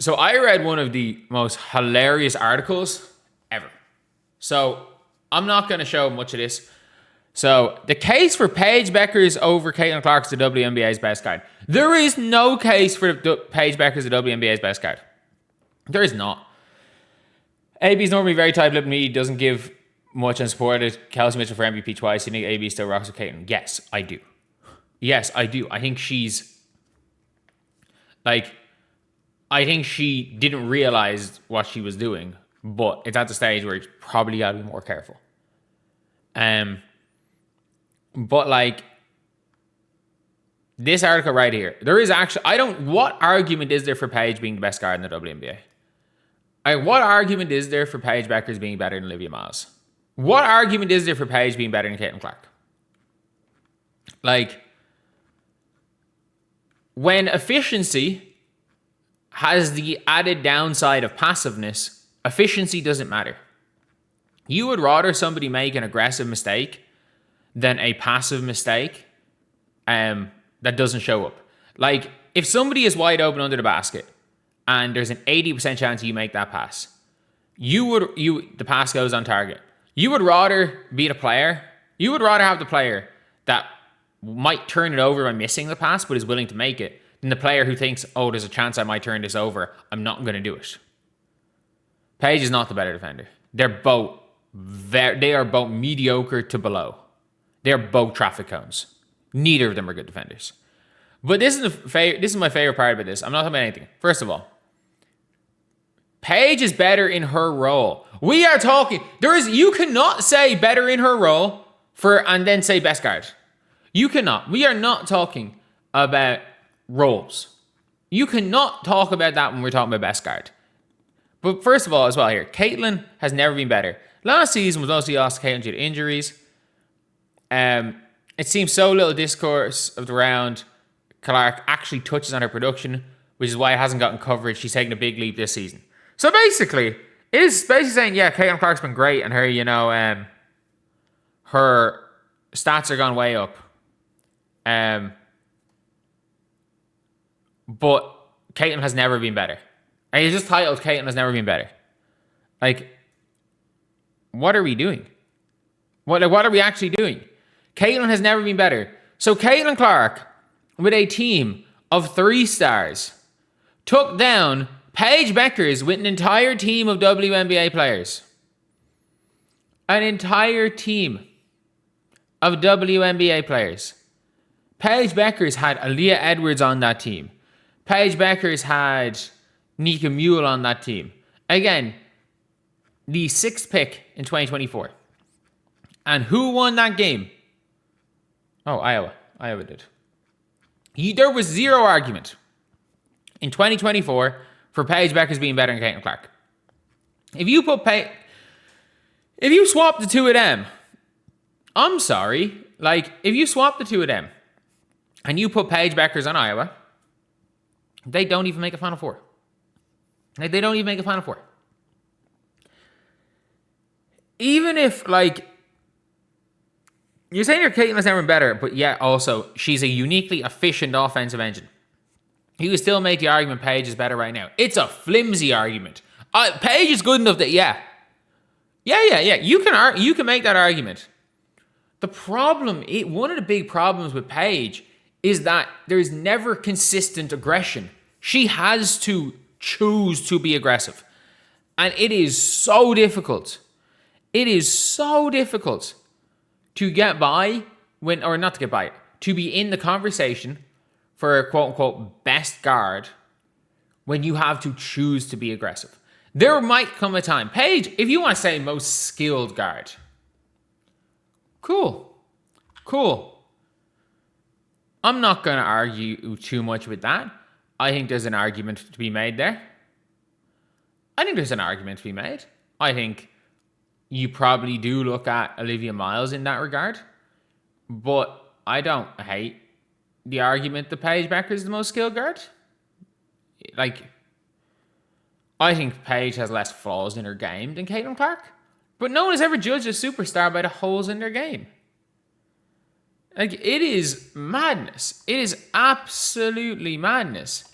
So I read one of the most hilarious articles ever. So I'm not going to show much of this. So the case for Paige Bueckers over Caitlin Clark is the WNBA's best guard. There is no case for Paige Bueckers the WNBA's best guard. There is not. AB is normally very tight-lipped. Me doesn't give much and supported Kelsey Mitchell for MVP twice. You think AB still rocks with Caitlin? Yes, I do. Yes, I do. I think she's I think she didn't realize what she was doing, but it's at the stage where you probably got to be more careful. But like this article right here, there is actually, what argument is there for Paige being the best guard in the WNBA? What argument is there for Paige Bueckers being better than Olivia Miles? What argument is there for Paige being better than Caitlin Clark? Like, when efficiency has the added downside of passiveness, efficiency doesn't matter. You would rather somebody make an aggressive mistake than a passive mistake that doesn't show up. Like, if somebody is wide open under the basket and there's an 80% chance you make that pass, the pass goes on target. You would rather be the player. You would rather have the player that might turn it over by missing the pass but is willing to make it than the player who thinks, oh, there's a chance I might turn this over. I'm not going to do it. Paige is not the better defender. They are both mediocre to below. They're both traffic cones. Neither of them are good defenders. But this is my favorite part about this. I'm not talking about anything. First of all, Paige is better in her role. We are talking. You cannot say better in her role and then say best guard. You cannot. We are not talking about roles. You cannot talk about that when we're talking about best guard. But first of all, as well here, Caitlin has never been better. Last season was mostly lost to Caitlin due to injuries. It seems so little discourse of the round. Clark actually touches on her production, which is why it hasn't gotten coverage. She's taken a big leap this season. So basically, it is basically saying, yeah, Caitlin Clark's been great, and her, her stats are gone way up. But Caitlin has never been better. And he's just titled Caitlin has never been better. Like, what are we doing? What are we actually doing? Caitlin has never been better. So Caitlin Clark, with a team of 3 stars, took down Paige Bueckers with an entire team of WNBA players. An entire team of WNBA players. Paige Bueckers had Aaliyah Edwards on that team. Paige Bueckers had Nika Mule on that team. Again, the 6th pick in 2024. And who won that game? Oh, Iowa. Iowa did. There was zero argument in 2024 for Paige Bueckers being better than Caitlin Clark. If you swap the two of them, I'm sorry. Like, if you swap the two of them and you put Paige Bueckers on Iowa, they don't even make a Final Four. Like, they don't even make a Final Four. Even if, like, you're saying your Caitlin's never been better, but yeah, also, she's a uniquely efficient offensive engine. You can still make the argument Paige is better right now. It's a flimsy argument. Paige is good enough that, yeah. You can make that argument. The problem, one of the big problems with Paige is that there's never consistent aggression. She has to choose to be aggressive. And it is so difficult. It is so difficult to get by to be in the conversation for a quote-unquote best guard when you have to choose to be aggressive. There might come a time. Paige, if you want to say most skilled guard, cool. I'm not going to argue too much with that. I think there's an argument to be made there. I think you probably do look at Olivia Miles in that regard. But I don't hate the argument that Paige Bueckers is the most skilled guard. Like, I think Paige has less flaws in her game than Caitlin Clark. But no one has ever judged a superstar by the holes in their game. Like, it is madness. It is absolutely madness.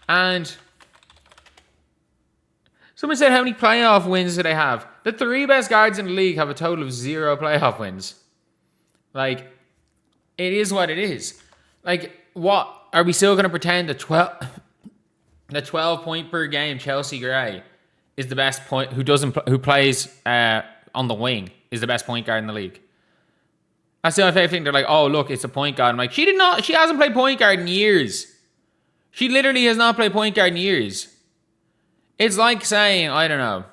And Someone said, how many playoff wins do they have? The 3 best guards in the league have a total of 0 playoff wins. Like, it is what it is. Like, what? Are we still going to pretend the 12 point per game Chelsea Gray is the best point, who plays on the wing, is the best point guard in the league? That's the only favorite thing. They're like, oh, look, it's a point guard. I'm like, she hasn't played point guard in years. She literally has not played point guard in years. It's like saying, I don't know.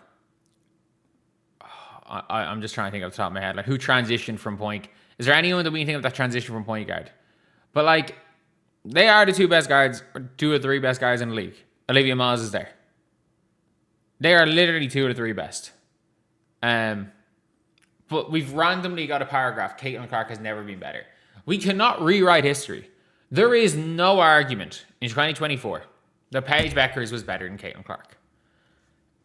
I'm just trying to think off the top of my head. Like, who transitioned from point? Is there anyone that we can think of that transitioned from point guard? But, like, they are the 2 best guards, or 2 or 3 best guys in the league. Olivia Miles is there. They are literally 2 of the 3 best. But we've randomly got a paragraph. Caitlin Clark has never been better. We cannot rewrite history. There is no argument in 2024 that Paige Bueckers was better than Caitlin Clark.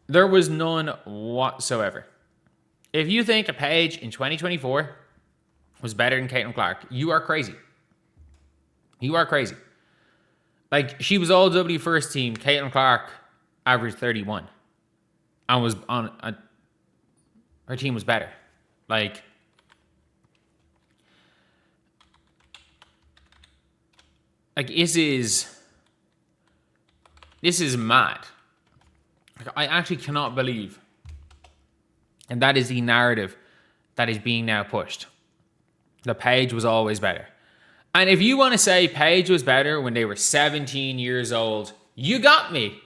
There was none whatsoever. If you think a Paige in 2024 was better than Caitlin Clark, you are crazy. You are crazy. Like, she was all W first team. Caitlin Clark averaged 31 and was on her team was better. Like, this is mad. Like, I actually cannot believe, and that is the narrative that is being now pushed. The Paige was always better. And if you want to say Paige was better when they were 17 years old, you got me.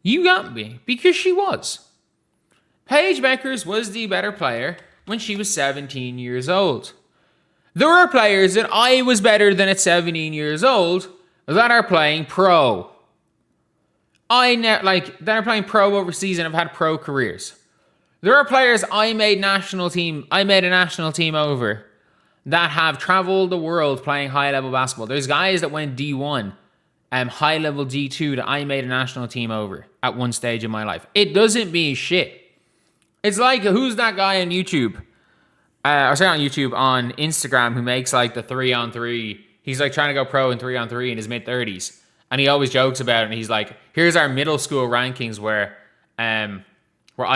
You got me, because she was. Paige Bueckers was the better player when she was 17 years old. There are players that I was better than at 17 years old that are playing pro. That are playing pro overseas and have had pro careers. There are players I made a national team over that have traveled the world playing high-level basketball. There's guys that went D1, high-level D2 that I made a national team over at one stage in my life. It doesn't mean shit. It's like, who's that guy on YouTube? On Instagram, who makes like the 3-on-3. He's like trying to go pro in 3-on-3 in his mid-30s. And he always jokes about it. And he's like, here's our middle school rankings where I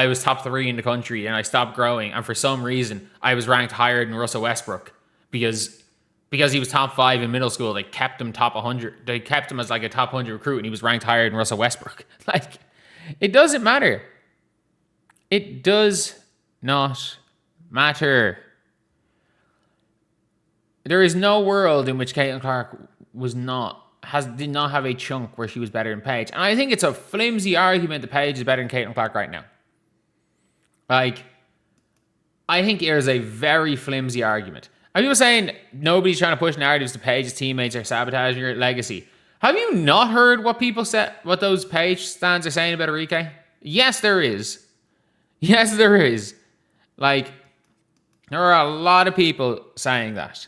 was top 3 in the country and I stopped growing. And for some reason, I was ranked higher than Russell Westbrook because he was top 5 in middle school. They kept him top 100. They kept him as like a top 100 recruit, and he was ranked higher than Russell Westbrook. Like, it doesn't matter. It does not matter. There is no world in which Caitlin Clark did not have a chunk where she was better than Paige. And I think it's a flimsy argument that Paige is better than Caitlin Clark right now. Like, I think it is a very flimsy argument. Are people saying nobody's trying to push narratives to Paige's teammates or sabotaging her legacy? Have you not heard what people said, what those Paige stands are saying about Enrique? Yes, there is. Yes, there is. Like, there are a lot of people saying that.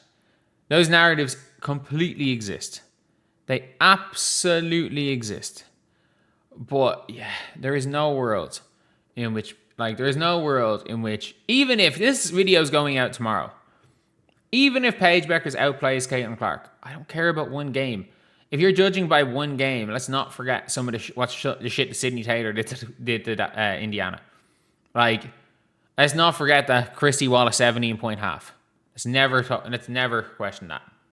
Those narratives completely exist. They absolutely exist. But yeah, there is no world in which, even if this video is going out tomorrow, even if Paige Bueckers outplays Caitlin Clark, I don't care about one game. If you're judging by one game, let's not forget some of the shit that Sydney Taylor did to Indiana. Like, let's not forget that Christy Wallace 17-point half. Let's never question that.